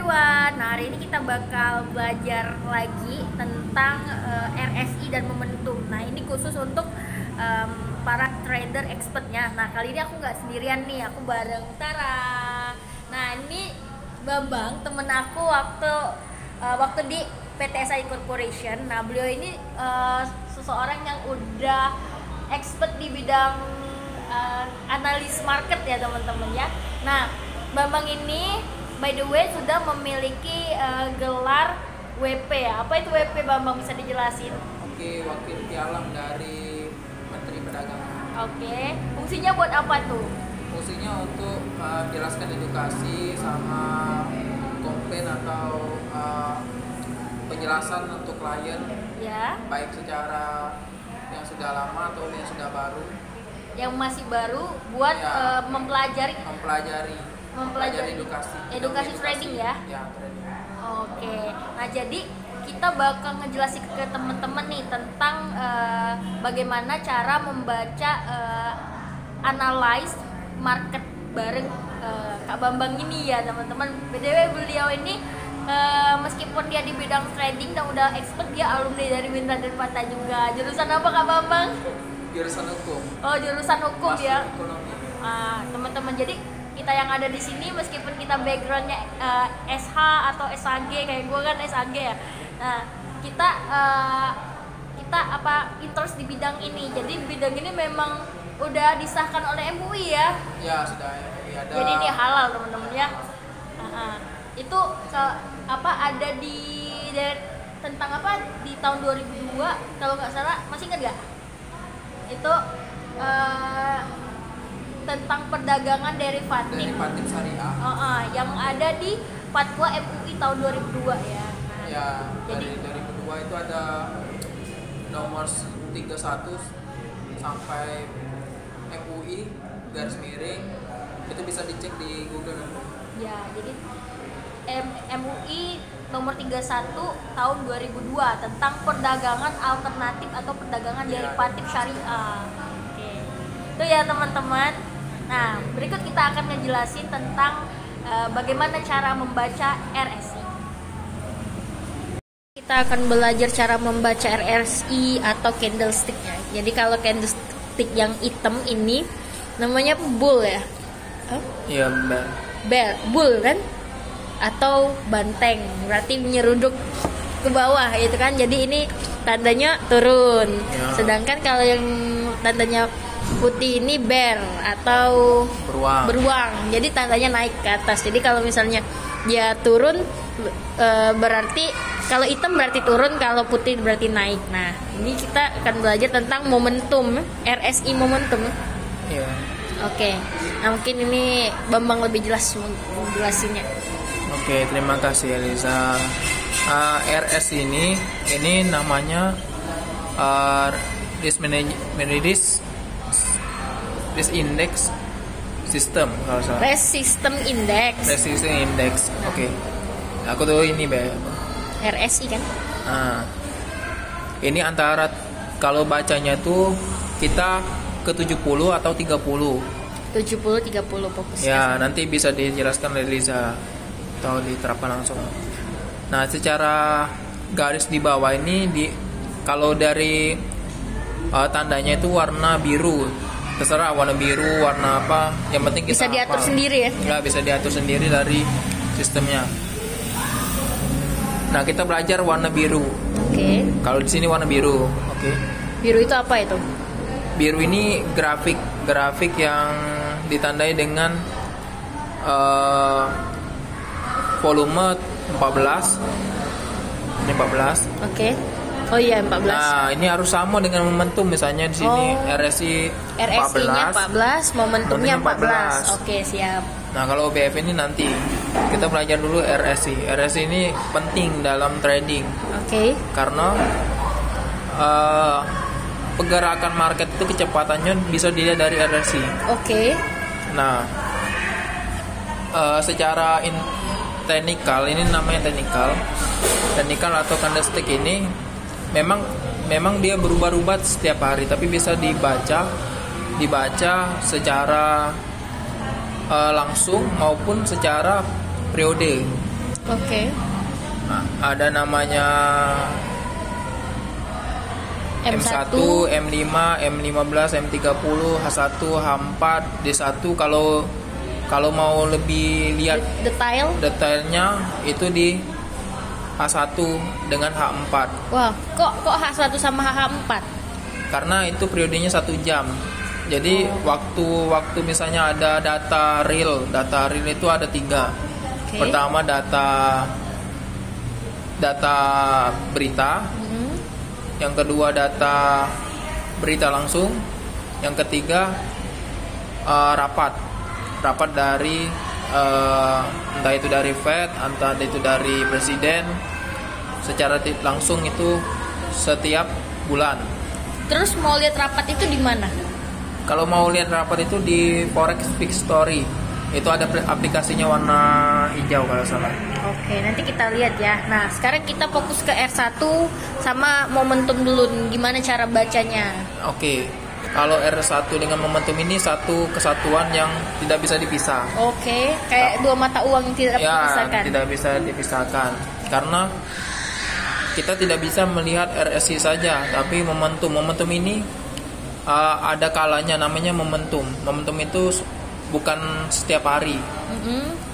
everyone. Nah, hari ini kita bakal belajar lagi tentang RSI dan momentum. Nah, ini khusus untuk para trader expertnya. Nah, kali ini aku nggak sendirian nih, aku bareng Tara. Nah, ini Bambang, temen aku waktu di PTSI Corporation. Nah, beliau ini seseorang yang udah expert di bidang analis market ya teman-teman ya. Nah, Bambang ini by the way sudah memiliki gelar WP ya. Apa itu WP Bambang, bisa dijelasin? Oke, wakil pialang dari Menteri Perdagangan. Oke, fungsinya buat apa tuh? Fungsinya untuk menjelaskan edukasi sama komplain atau penjelasan untuk klien, Ya, baik secara yang sudah lama atau yang sudah baru. yang masih baru buat Ya. mempelajari edukasi trading ya. Ya, trading. Oke, nah jadi kita bakal ngejelasin ke teman-teman nih tentang bagaimana cara membaca analyze market bareng Kak Bambang ini ya teman-teman. BTW beliau ini meskipun dia di bidang trading dan udah expert, dia alumni dari Bintang dan Pata juga. Jurusan apa Kak Bambang? Jurusan hukum. Oh, jurusan hukum ya. Master ekonomi. Teman-teman, jadi kita yang ada di sini meskipun kita backgroundnya SH atau SAG, kayak gue kan SAG ya. Nah, kita interest di bidang ini. Jadi bidang ini memang udah disahkan oleh MUI ya. Ya, sudah ada. Jadi ini halal teman-teman ya. Itu ada tentang apa di tahun 2002 kalau nggak salah, masih ingat nggak? Itu tentang perdagangan derivatif syariah. yang ada di Fatwa MUI tahun 2002 ya. Nah, Ya, jadi dari 2002 itu ada nomor 31 sampai MUI garis miring, itu bisa dicek di Google. ya, jadi MUI nomor 31 tahun 2002 tentang perdagangan alternatif atau perdagangan derivatif syariah. Oke. Itu ya teman-teman. Nah, berikut kita akan ngejelasin tentang bagaimana cara membaca RSI. Kita akan belajar cara membaca RSI atau candlestick ya. Jadi kalau candlestick yang hitam ini namanya bull ya. Iya, benar. Bull kan? Atau banteng, berarti menyeruduk ke bawah gitu kan. Jadi ini tandanya turun ya. Sedangkan kalau yang tandanya putih ini bear atau beruang, jadi tandanya naik ke atas. Jadi kalau misalnya dia turun berarti, kalau hitam berarti turun, kalau putih berarti naik. Nah, ini kita akan belajar tentang momentum, RSI momentum ya. Oke, nah mungkin ini Bambang lebih jelas menjelasinnya. Oke, terima kasih Eliza. RS ini namanya Risk Index System kalau salah. Risk System Index. Oke. Aku tuh ini RSI kan. Ini antara, kalau bacanya tuh kita ke 70 atau 30. 70-30 fokus. Ya, nanti bisa dijelaskan oleh Liza atau diterapkan langsung. Nah, secara garis di bawah ini kalau dari tandanya itu warna biru. Terserah warna biru, warna apa, yang penting kita bisa diatur sendiri ya. Ya, bisa diatur sendiri dari sistemnya. Nah, kita belajar warna biru. Oke. Kalau di sini warna biru. Oke. Biru itu apa itu? Biru ini grafik yang ditandai dengan volume 14. Ini 14. Oke. Oh iya, 14. Nah, ini harus sama dengan momentum. Misalnya di sini RSI-nya 14, momentumnya 14. Oke, siap. Nah, kalau BF ini nanti kita belajar dulu RSI. RSI ini penting dalam trading. Oke. Karena pergerakan market itu kecepatannya bisa dilihat dari RSI. Oke. Nah, secara teknikal, ini namanya teknikal atau candlestick ini memang dia berubah-ubah setiap hari, tapi bisa dibaca secara langsung maupun secara periode. Oke. Nah, ada namanya M1, M5, M15, M30, H1, H4, D1. Kalau mau lebih lihat detailnya itu di H1 dengan H4. Wah, kok H1 sama H4? Karena itu periodenya 1 jam. Jadi waktu misalnya ada data real itu ada 3. Okay. Pertama data berita, yang kedua data berita langsung, yang ketiga rapat dari entah itu dari Fed, entah itu dari presiden, secara langsung itu setiap bulan. Terus mau lihat rapat itu di mana? Kalau mau lihat rapat itu di Forex Big Story. Itu ada aplikasinya warna hijau kalau salah. Oke, nanti kita lihat ya. Nah, sekarang kita fokus ke R1 sama momentum dulu. Gimana cara bacanya? Oke. Kalau R1 dengan momentum ini satu kesatuan yang tidak bisa dipisah. Oke, kayak dua mata uang yang tidak dipisahkan. Tidak bisa dipisahkan. Karena kita tidak bisa melihat RSI saja, tapi momentum ini ada kalanya, namanya momentum. Momentum itu bukan setiap hari,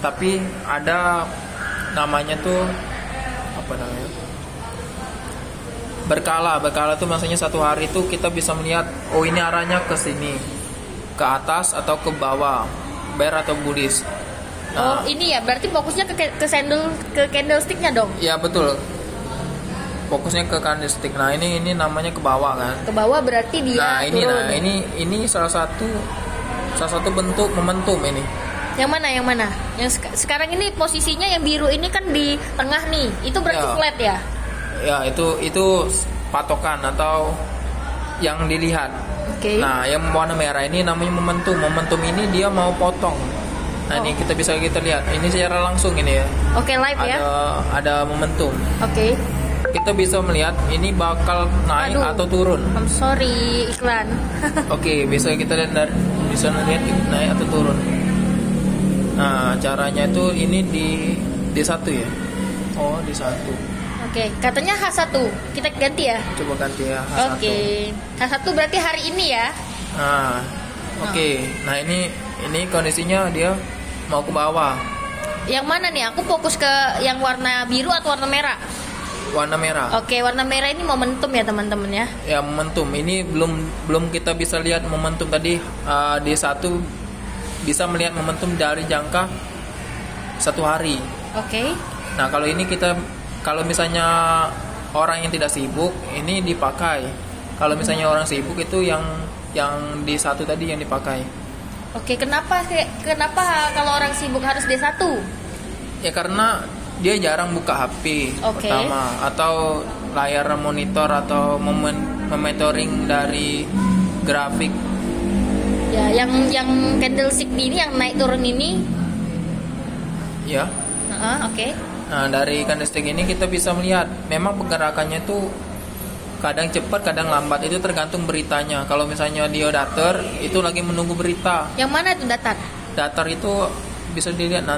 tapi ada namanya tuh apa namanya? Berkala tuh maksudnya satu hari itu kita bisa melihat, oh ini arahnya ke sini, ke atas atau ke bawah, bear atau bullish. Nah, ini ya berarti fokusnya ke candlesticknya dong? Ya betul, fokusnya ke candlestick. Nah ini namanya ke bawah kan? Ke bawah berarti dia turun. Ini salah satu bentuk momentum ini. Yang mana? Yang sekarang ini posisinya yang biru ini kan di tengah nih. Itu berarti flat ya? Ya, itu patokan atau yang dilihat. Okay. Nah, yang warna merah ini namanya momentum. Momentum ini dia mau potong. Nah, ini kita lihat. Ini secara langsung ini ya. Oke, live ya. Ada momentum. Oke. Kita bisa melihat ini bakal naik atau turun. I'm sorry, iklan. Oke, bisa kita lihat naik atau turun. Nah, caranya itu ini di D1 ya. Oh, D1. Oke, katanya H1. Kita ganti ya. Coba ganti ya H1. Oke. H1 berarti hari ini ya. Nah, oke. Nah, ini kondisinya dia mau ke bawah. Yang mana nih? Aku fokus ke yang warna biru atau warna merah? Warna merah. Oke, warna merah ini momentum ya teman-teman ya. Ya, momentum. Ini belum kita bisa lihat momentum tadi. D1 bisa melihat momentum dari jangka 1 hari. Oke. Nah, kalau misalnya orang yang tidak sibuk ini dipakai. Kalau misalnya orang sibuk itu yang D1 tadi yang dipakai. Oke, kenapa kalau orang sibuk harus D1? Ya karena dia jarang buka HP pertama, atau layar monitor atau monitoring dari grafik. Ya, yang candlestick ini yang naik turun ini. Ya. Oke. Nah, dari candlestick ini kita bisa melihat memang pergerakannya itu kadang cepat, kadang lambat. Itu tergantung beritanya. Kalau misalnya dia datar, itu lagi menunggu berita. Yang mana itu datar? Datar itu bisa dilihat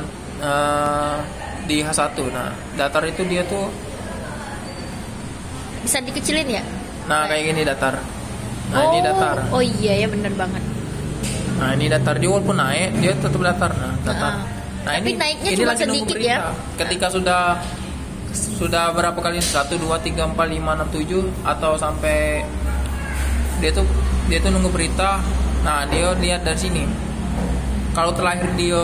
di H1. Nah, datar itu dia tuh bisa dikecilin ya? Nah, kayak gini datar. Nah, ini datar. Oh iya ya, benar banget. Nah, ini datar, dia walaupun naik, dia tetap datar. Nah, datar. Nah, tapi naiknya cuma sedikit ya. Ketika sudah berapa kali 1 2 3 4 5 6 7 atau sampai dia tuh nunggu berita. Nah, dia lihat dari sini. Kalau terlahir dia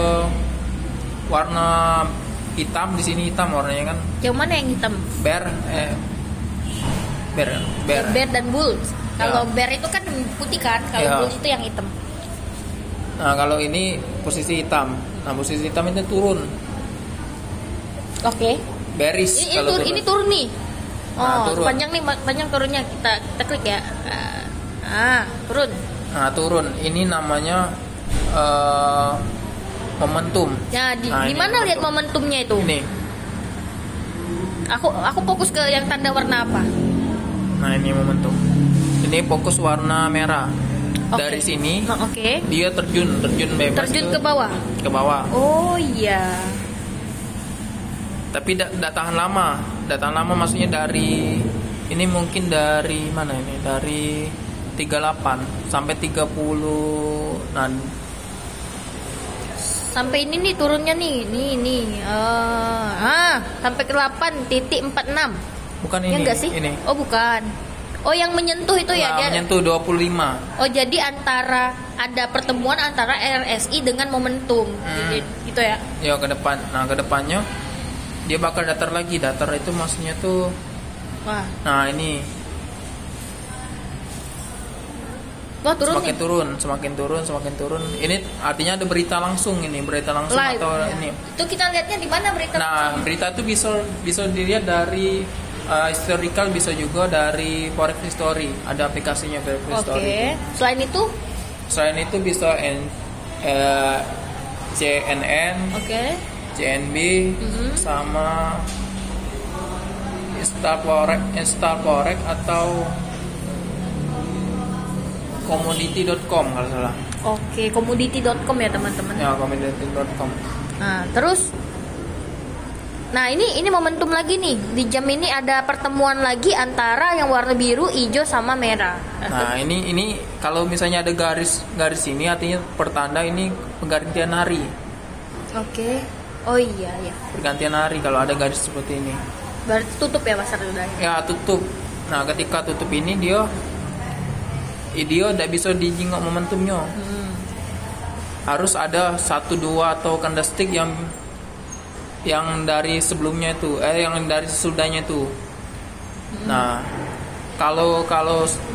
warna hitam, di sini hitam warnanya kan. Yang mana yang hitam? Bear dan bull. Kalau bear itu kan putih kan, kalau bull itu yang hitam. Nah, kalau ini posisi hitam. Nah, posisi hitam itu turun. Oke. Bearish kalau turun. Ini turun nih. Turun. Panjang turunnya, kita klik ya. Turun. Nah, turun. Ini namanya momentum. Ya, di mana lihat momentumnya itu? Ini. Aku fokus ke yang tanda warna apa? Nah, ini momentum. Ini fokus warna merah. Okay. Dari sini, dia terjun bebas. Terjun ke bawah. Ke bawah. Oh iya. Tapi tidak tahan lama. Tidak tahan lama maksudnya dari ini mungkin dari mana ini? Dari 38 sampai 30. Nah, sampai ini nih turunnya nih. Sampai ke 8.46. bukan Ya ini. enggak sih? Ini. Oh, bukan. Oh, yang menyentuh itu ya Nah, dia. menyentuh 25. Oh, jadi ada pertemuan antara RSI dengan momentum. Gitu ya. Ya ke depan. Nah, ke depannya dia bakal datar lagi. Datar itu maksudnya tuh Wah, nah ini turun semakin nih. semakin turun. Ini artinya ada berita langsung ini, berita langsung Live, atau ya. ini. Itu kita lihatnya di mana berita? Nah, berita itu bisa dilihat dari historical, bisa juga dari Forex History. Ada aplikasinya Forex Oke. History. Selain itu, Bisa CNN, oke. CNB, sama Star Forex atau Commodity.com kalau salah. Oke, commodity.com ya, teman-teman. Ya, Commodity.com. Nah, terus ini momentum lagi nih. Di jam ini ada pertemuan lagi antara yang warna biru, hijau sama merah. Nah, ini kalau misalnya ada garis ini artinya pertanda ini pergantian hari. Oke. Oh iya. Pergantian hari kalau ada garis seperti ini. Berarti tutup ya pasar udah. Ya, tutup. Nah, ketika tutup ini dia tidak bisa dijingok momentumnya. Harus ada 1-2 atau candlestick yang dari sebelumnya itu, yang dari sesudahnya itu. Nah, kalau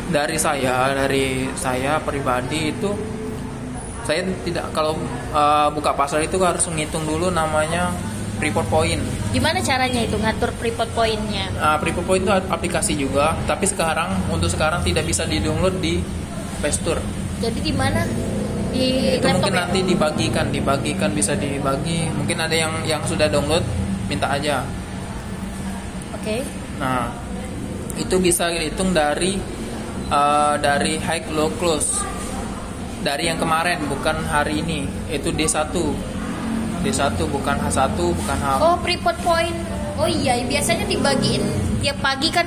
dari saya pribadi itu, saya tidak, kalau buka pasar itu harus menghitung dulu namanya Freeport Point. Gimana caranya itu ngatur Freeport Point-nya? Freeport Point itu aplikasi juga, tapi untuk sekarang tidak bisa di-download di Play Store. Jadi di mana? Di Itu laptop mungkin ya? nanti dibagikan, bisa dibagi. Mungkin ada yang sudah download, minta aja. Oke. Nah, itu bisa dihitung dari high low close. Dari yang kemarin, bukan hari ini. Itu D1 bukan H1, bukan H. Oh, Freeport Point. Oh iya, biasanya dibagiin tiap pagi kan.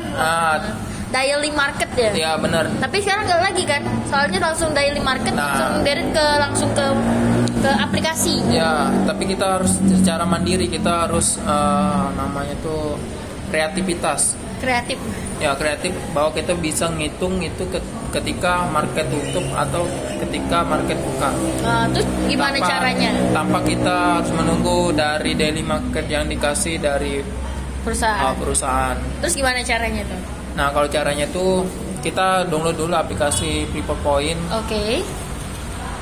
Daily market ya. Ya benar. Tapi sekarang nggak lagi kan? Soalnya langsung daily market, langsung ke aplikasi. Ya, tapi kita harus secara mandiri, kita harus namanya tuh kreativitas. Kreatif. Ya, kreatif bahwa kita bisa ngitung itu ketika market tutup atau ketika market buka. Terus gimana caranya? Tanpa kita harus menunggu dari daily market yang dikasih dari perusahaan. Terus gimana caranya tuh? Nah, kalau caranya tuh kita download dulu aplikasi Freeport Point. Oke.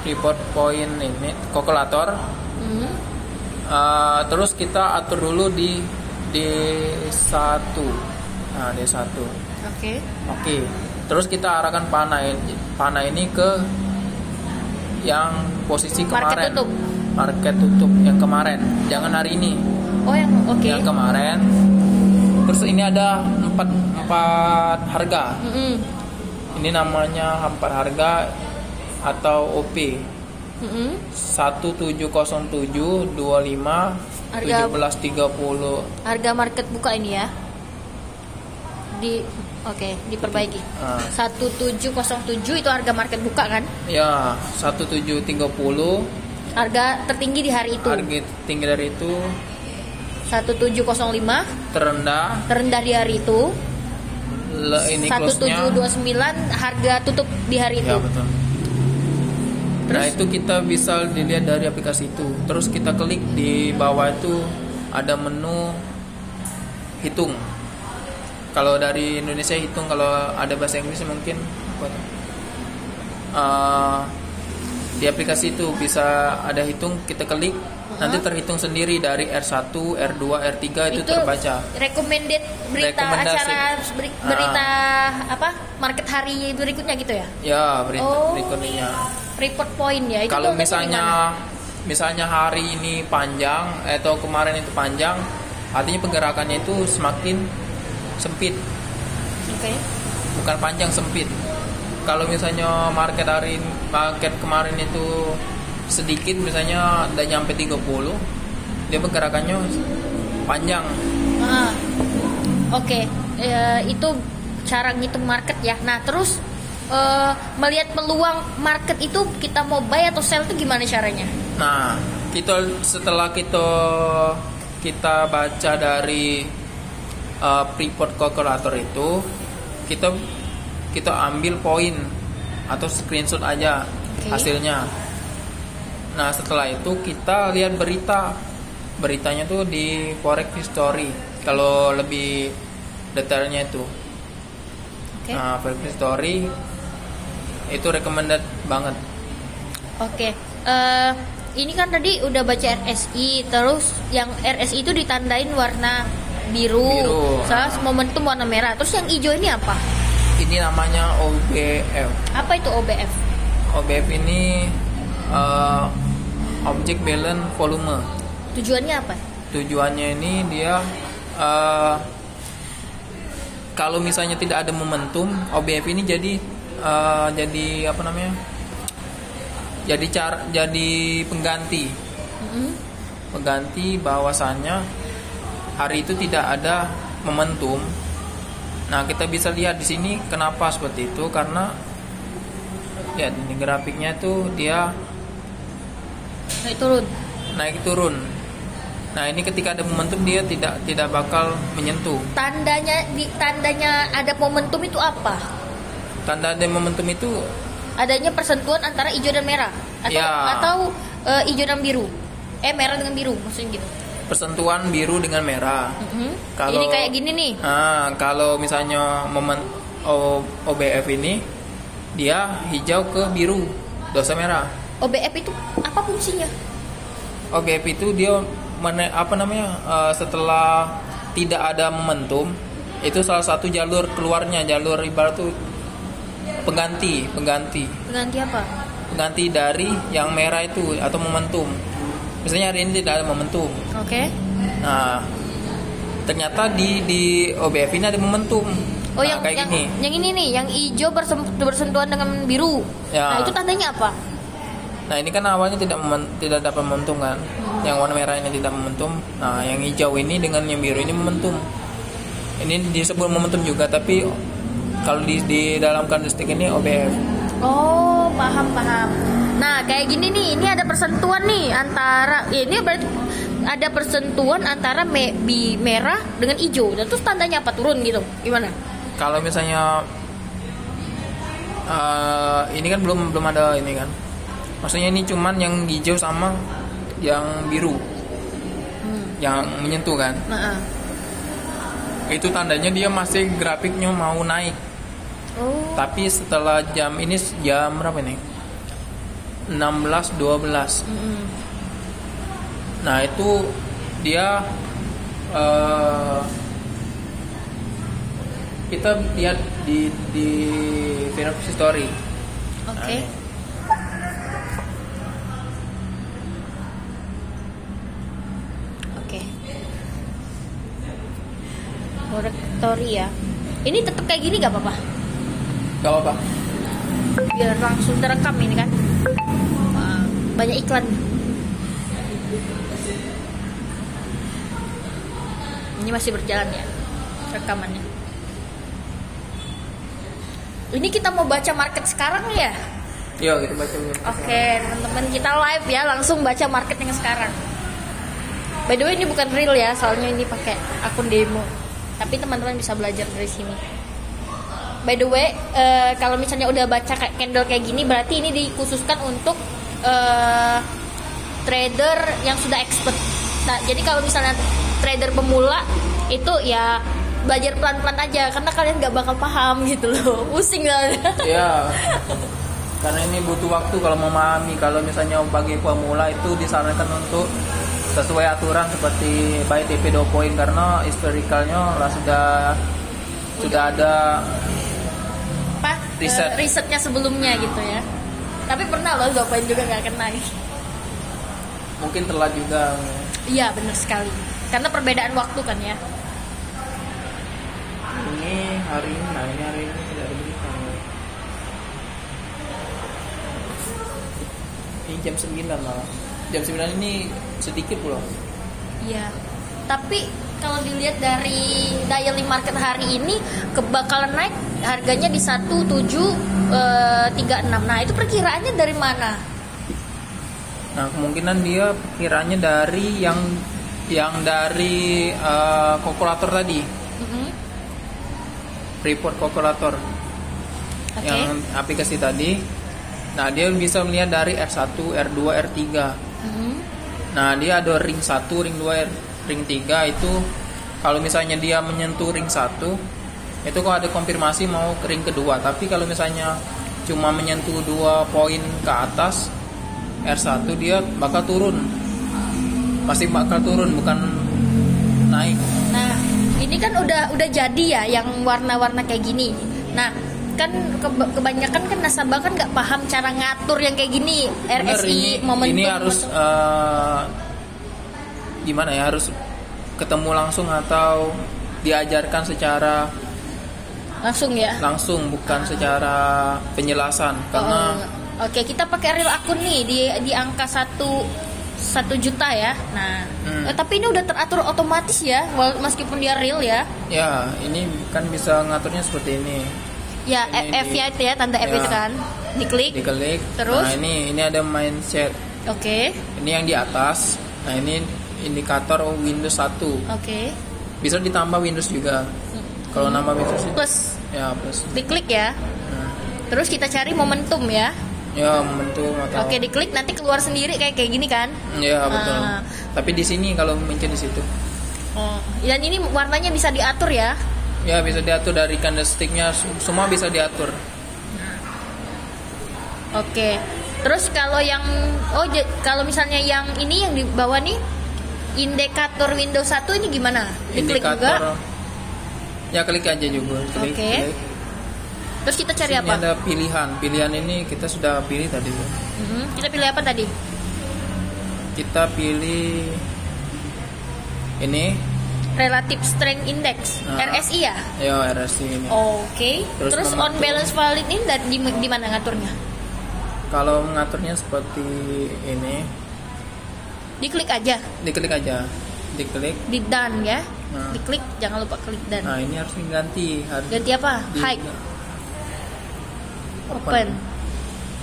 Freeport Point ini kalkulator. Terus kita atur dulu di D1. Nah, D1. Oke. Terus kita arahkan panah ini ke yang posisi kemarin. Market tutup yang kemarin. Jangan hari ini. Oh, Yang kemarin. Terus ini ada 4 harga. Ini namanya 4 harga atau OP. 1707, 25, 1730. Harga market buka ini ya. Diperbaiki. 1707 itu harga market buka kan? Ya, 1730. Harga tertinggi di hari itu. Harga tinggi dari itu 1705. Terendah di hari itu. Ini close-nya 1729 harga tutup di hari itu. Ya, betul. Nah, itu kita bisa dilihat dari aplikasi itu. Terus kita klik di bawah itu ada menu hitung. Kalau dari Indonesia hitung, kalau ada bahasa Inggris mungkin di aplikasi itu bisa ada hitung, kita klik nanti terhitung sendiri dari R1, R2, R3 itu terbaca. Recommended berita apa? Market hari berikutnya gitu ya? Ya, berikutnya. Report point ya. Kalau misalnya hari ini panjang atau kemarin itu panjang, artinya pergerakannya itu semakin sempit. Bukan panjang, sempit. Kalau misalnya market kemarin itu sedikit, misalnya udah nyampe 30, dia pergerakannya panjang. Ah, oke. Itu cara ngitung market ya. Nah terus melihat peluang market itu kita mau buy atau sell itu gimana caranya? Nah, setelah kita baca dari Freeport Calculator itu, kita ambil poin atau screenshot aja hasilnya. Nah, setelah itu kita lihat beritanya tuh di Forex History. Kalau lebih detailnya itu. Nah, Forex History itu recommended banget. Ini kan tadi udah baca RSI, terus yang RSI itu ditandain warna biru. Salah momentum warna merah. Terus yang hijau ini apa? Ini namanya OBF. Apa itu OBF? OBF ini Object Balance Volume. Tujuannya apa? Tujuannya ini dia kalau misalnya tidak ada momentum, OBF ini jadi apa namanya? Jadi pengganti. Pengganti bahwasannya hari itu tidak ada momentum. Nah, kita bisa lihat di sini kenapa seperti itu, karena lihat ini grafiknya tuh dia naik turun. Nah, ini ketika ada momentum dia tidak bakal menyentuh. Tandanya ada momentum itu apa? Tanda ada momentum itu adanya persentuhan antara hijau dan merah atau hijau dan biru. Merah dengan biru maksudnya gitu. Persentuhan biru dengan merah. Kalau ini kayak gini nih. Kalau misalnya OBF ini dia hijau ke biru, dosa merah. OBF itu apa fungsinya? OBF itu dia setelah tidak ada momentum, itu salah satu jalur keluarnya, jalur ibarat tuh pengganti apa? Pengganti dari yang merah itu atau momentum. Misalnya hari ini tidak ada momentum. Nah, ternyata di OBF ini ada momentum. Yang ini nih, yang hijau bersentuhan dengan biru. Nah, itu tandanya apa? Nah, ini kan awalnya tidak dapat momentum kan. Yang warna merah ini tidak momentum. Nah, yang hijau ini dengan yang biru ini momentum. Ini disebut momentum juga, tapi kalau di dalam candlestick ini OBF. Oh, paham. Nah, kayak gini nih, ini ada persentuhan nih antara ini berarti ada persentuhan antara merah dengan hijau. Dan terus tandanya apa? Turun gitu. Gimana? Kalau misalnya ini kan belum ada ini kan. Maksudnya ini cuman yang hijau sama yang biru. Yang menyentuh kan. Itu tandanya dia masih grafiknya mau naik. Tapi setelah jam berapa nih? 16.12. Nah, itu dia kita lihat di Forex History. Forex History ya. Ini tetap kayak gini gak apa-apa? Gak apa-apa. Biar langsung terekam ini kan. Banyak iklan. Ini masih berjalan ya rekamannya. Ini kita mau baca market sekarang ya? Iya, kita baca. Teman-teman, kita live ya, langsung baca market yang sekarang. By the way, ini bukan real ya, soalnya ini pakai akun demo. Tapi teman-teman bisa belajar dari sini. By the way, kalau misalnya udah baca candle kayak gini, berarti ini dikhususkan untuk trader yang sudah expert. Nah, jadi kalau misalnya trader pemula itu ya belajar pelan-pelan aja, karena kalian nggak bakal paham gitu loh, pusing lah. Iya. Karena ini butuh waktu kalau memahami. Kalau misalnya bagi pemula itu disarankan untuk sesuai aturan seperti buy TP 2 poin, karena historicalnya lah sudah ada risetnya sebelumnya gitu ya. Tapi pernah loh 2 poin juga nggak kena. Mungkin telat juga. Iya, benar sekali. Karena perbedaan waktu kan ya. Ini hari ini tidak ada berita. Ini jam 9 malah. Jam 9 ini sedikit loh. Iya. Tapi kalau dilihat dari daily market hari ini bakalan naik harganya di 1736. Nah, itu perkiraannya dari mana? Nah, kemungkinan dia perkiraannya dari yang dari kalkulator tadi. Report kalkulator. Oke. Yang aplikasi tadi. Nah, dia bisa melihat dari R1, R2, R3. Nah, dia ada ring 1, ring 2, ring 3 itu kalau misalnya dia menyentuh ring 1 itu kok ada konfirmasi mau ke ring kedua. Tapi kalau misalnya cuma menyentuh 2 poin ke atas R1 dia bakal turun. Pasti bakal turun bukan naik. Nah, ini kan udah jadi ya yang warna-warna kayak gini. Nah, kan kebanyakan kan nasabah kan nggak paham cara ngatur yang kayak gini. Bener, RSI momentum ini harus gimana ya, harus ketemu langsung atau diajarkan secara langsung ya. langsung bukan secara penjelasan karena Oke, kita pakai real akun nih di angka 1 juta ya. Nah, tapi ini udah teratur otomatis ya, meskipun dia real ya. ya ini kan bisa ngaturnya seperti ini. Ya, Ini F ya itu ya, tanda F ya. itu kan. Diklik. Terus? Nah, ini ada mindset. Oke. Ini yang di atas. Nah, ini indikator Windows 1. Oke. Bisa ditambah Windows juga. Kalau nambah Windows itu Plus. ya plus. Diklik ya. Nah, Terus kita cari momentum ya. ya momentum atau Oke, diklik nanti keluar sendiri kayak gini kan. ya betul. Ah. Tapi di sini kalau muncul di situ. Dan ini warnanya bisa diatur ya. Ya bisa diatur dari candlesticknya, semua bisa diatur. Oke. Terus kalau yang kalau misalnya yang ini yang di bawah nih indikator Windows 1 ini gimana? Diklik juga. Ya klik aja juga. Klik, Oke. klik. Terus kita cari Sini apa? ada pilihan. Pilihan ini kita sudah pilih tadi. Kita pilih apa tadi? Kita pilih ini. Relative Strength Index, Nah. RSI ya? Ya RSI ini. Oke. Terus on momentum. balance valid ini di mana ngaturnya? Kalau mengaturnya seperti ini, Diklik aja, diklik aja, diklik. di done ya. Nah. Diklik, jangan lupa klik done. Nah ini harus diganti, harus Ganti apa? di- Hide, open.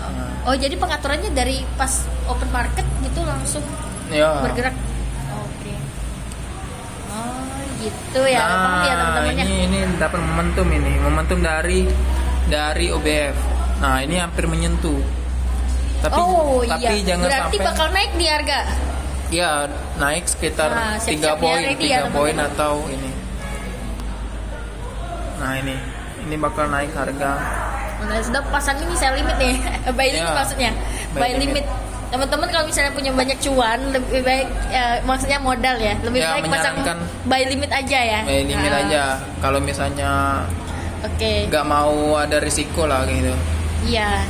Nah, Oh, jadi pengaturannya dari pas open market gitu langsung ya. bergerak. Oke. Oh, gitu ya. Paham ya teman-temannya. ini dapat momentum dari OBF. Nah ini hampir menyentuh. Tapi iya. jangan Berarti sampai bakal naik di harga. ya naik sekitar Nah, 3 siap-siap poin, ya, ready 3 ya, poin teman-teman. atau ini. Nah ini bakal naik harga. Nah, sudah pasang ini saya limit nih. Buy limit Ya, maksudnya. buy Buy limit. Teman-teman kalau misalnya punya banyak cuan, lebih baik maksudnya modal ya. Lebih Ya, baik pasang menyarankan buy limit aja ya. Buy limit Ah, aja. Kalau misalnya Oke. nggak mau ada risiko lah gitu. Iya.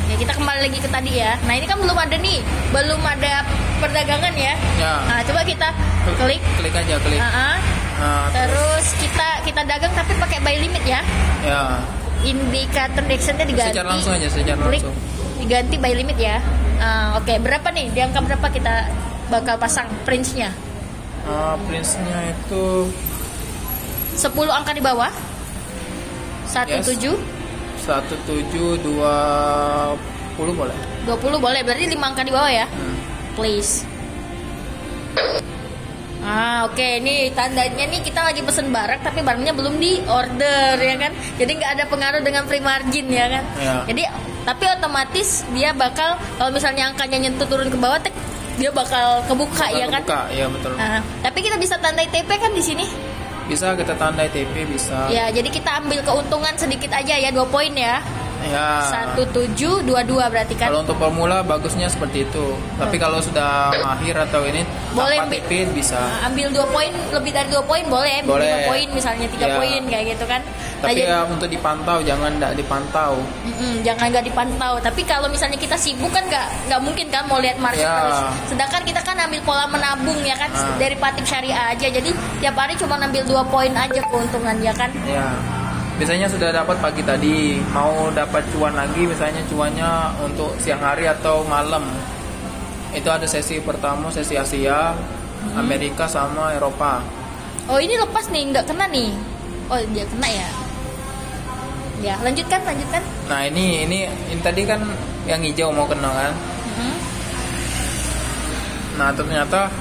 Ya, kita kembali lagi ke tadi ya. Nah, ini kan belum ada perdagangan ya. Ya. Nah, coba kita klik. Klik aja, klik. Ah, Nah, terus kita dagang tapi pakai buy limit ya. ya. Indikator actionnya diganti. Secara langsung aja, secara Klik, langsung. diganti buy limit ya. Oke, berapa nih? Di angka berapa kita bakal pasang prince-nya? Prince-nya itu 10 angka di bawah. 17, 1720 boleh. 20 boleh. Berarti 5 angka di bawah ya. Please. Oke, ini tandanya nih kita lagi pesen barang tapi barangnya belum di order ya kan. Jadi nggak ada pengaruh dengan free margin ya kan. Ya. Jadi tapi otomatis dia bakal kalau misalnya angkanya nyentuh turun ke bawah dia bakal kebuka ya kan. Buka, ya betul. Nah, tapi kita bisa tandai TP kan di sini. Bisa kita tandai TP, bisa. Ya, jadi kita ambil keuntungan sedikit aja ya, 2 poin ya. Ya. 1722 berarti kan. Kalau untuk pemula bagusnya seperti itu. Tapi kalau sudah mahir atau ini Boleh tanpa TP bisa. Ambil 2 poin, lebih dari 2 poin boleh, Boleh. 5 poin misalnya 3 Ya. poin kayak gitu kan. Nah, Tapi jadi- ya untuk dipantau, jangan tidak dipantau. jangan nggak dipantau. Tapi kalau misalnya kita sibuk kan nggak mungkin kan mau lihat market Ya. terus. Sedangkan kita kan ambil pola menabung ya kan dari Patip Syariah aja. Jadi tiap hari cuma ambil 2 poin aja keuntungan ya kan. Ya. Biasanya sudah dapat pagi tadi, mau dapat cuan lagi misalnya cuannya untuk siang hari atau malam. Itu ada sesi pertama, sesi Asia, Amerika sama Eropa. Oh ini lepas nih, nggak kena nih. Oh dia kena ya. Ya lanjutkan. Nah ini tadi kan yang hijau mau kena kan. Nah ternyata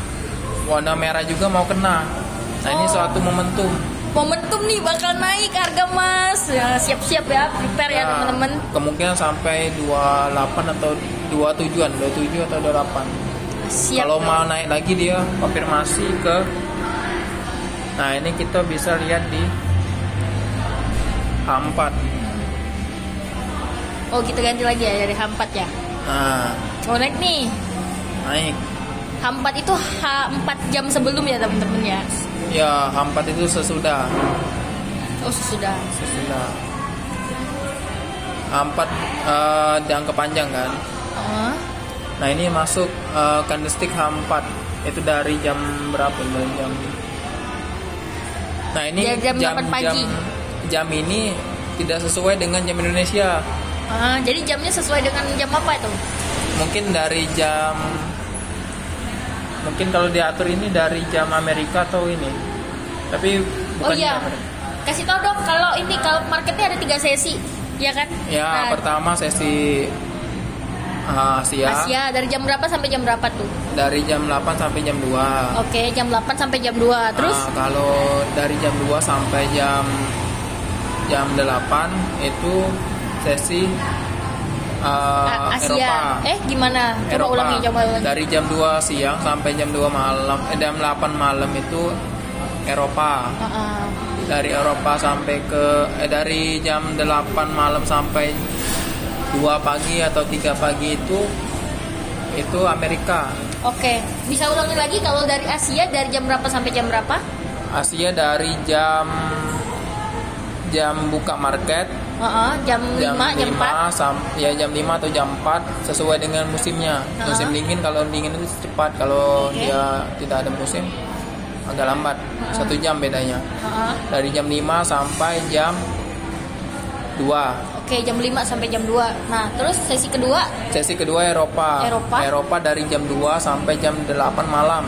warna merah juga mau kena. Nah ini suatu momentum nih bakal naik harga emas. Ya, siap-siap ya, prepare ya teman-teman. Kemungkinan sampai 28 atau 27 atau 28. Siap. Kalau mau naik lagi dia konfirmasi ke. Nah ini kita bisa lihat di H4. Oh kita ganti lagi ya dari H4 ya. Nah Naik nih. naik. H4 itu H4 jam sebelum ya teman-teman ya. Ya H4 itu sesudah. Oh sesudah. H4 jangka panjang kan. Nah ini masuk candlestick H4 itu dari jam berapa? Nah ini jam 8 pagi. Jam ini tidak sesuai dengan jam Indonesia. Jadi jamnya sesuai dengan jam apa itu? Mungkin kalau diatur ini dari jam Amerika atau ini. Tapi bukan iya. Kasih tau dong kalau marketnya ada 3 sesi, ya kan? Ya, pertama sesi Asia dari jam berapa sampai jam berapa tuh? Dari jam 8 sampai jam 2. Oke, jam 8 sampai jam 2. Terus kalau dari jam 2 sampai jam 8 itu sesi Asia. Eropa. Gimana? Coba ulangi. Dari jam 2 siang sampai jam 2 malam, jam 8 malam itu Eropa. Dari Eropa sampai dari jam 8 malam sampai 2 pagi atau 3 pagi itu Amerika. Oke, bisa ulangi lagi kalau dari Asia dari jam berapa sampai jam berapa? Asia dari jam buka market. Jam 5, jam 4. Jam 5 atau jam 4 sesuai dengan musimnya. Musim dingin, kalau dingin itu cepat, kalau dia tidak ada musim agak lambat. 1 jam bedanya. Dari jam 5 sampai jam 2. Oke, jam 5 sampai jam 2. Nah, terus sesi kedua? Sesi kedua Eropa. Eropa dari jam 2 sampai jam 8 malam.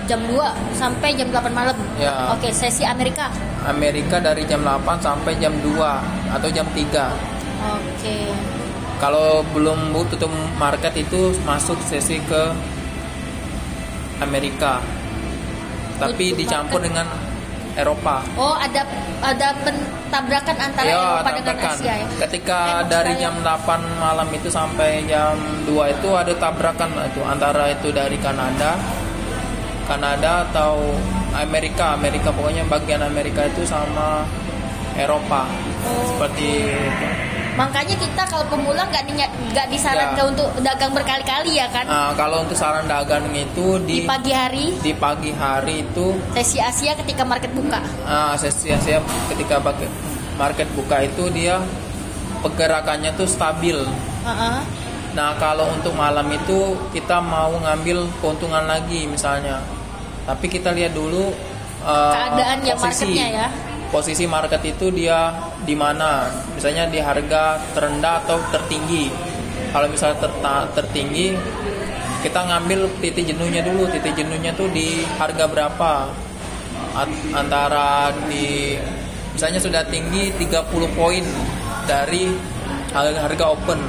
Jam 2 sampai jam 8 malam. Ya. Oke, sesi Amerika. Amerika dari jam 8 sampai jam 2 atau jam 3. Oke. Kalau belum tutup market itu masuk sesi ke Amerika. Tapi dicampur dengan Eropa. Oh, ada tabrakan antara Eropa dengan Asia ya. Ketika dari jam 8 malam itu sampai jam 2 itu ada tabrakan itu antara itu dari Kanada atau Amerika pokoknya bagian Amerika itu sama Eropa. Seperti itu. Makanya kita kalau pemula nggak disarankan untuk dagang berkali-kali ya kan? Kalau untuk saran dagang itu di pagi hari itu sesi Asia ketika market buka. Sesi Asia ketika market buka itu dia pergerakannya tuh stabil. Nah kalau untuk malam itu kita mau ngambil keuntungan lagi misalnya, tapi kita lihat dulu keadaan marketnya ya. Posisi market itu dia di mana, misalnya di harga terendah atau tertinggi. Kalau misalnya tertinggi, kita ngambil titik jenuhnya dulu. Titik jenuhnya tuh di harga berapa? Antara misalnya sudah tinggi 30 poin dari harga open.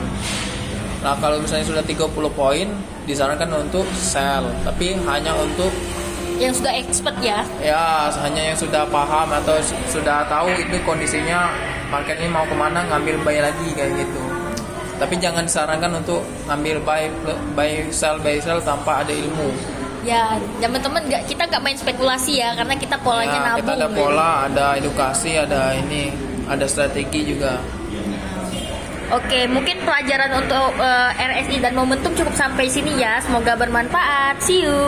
Nah kalau misalnya sudah 30 poin, disarankan untuk sell, tapi hanya untuk yang sudah expert ya. Ya, hanya yang sudah paham atau sudah tahu itu kondisinya market ini mau kemana, ngambil buy lagi kayak gitu. Tapi jangan disarankan untuk ngambil buy sell tanpa ada ilmu. Ya, teman-teman kita nggak main spekulasi ya, karena kita polanya nabung. Kita ada pola, ada edukasi, ada strategi juga. Oke, mungkin pelajaran untuk RSI dan momentum cukup sampai sini ya. Semoga bermanfaat. See you.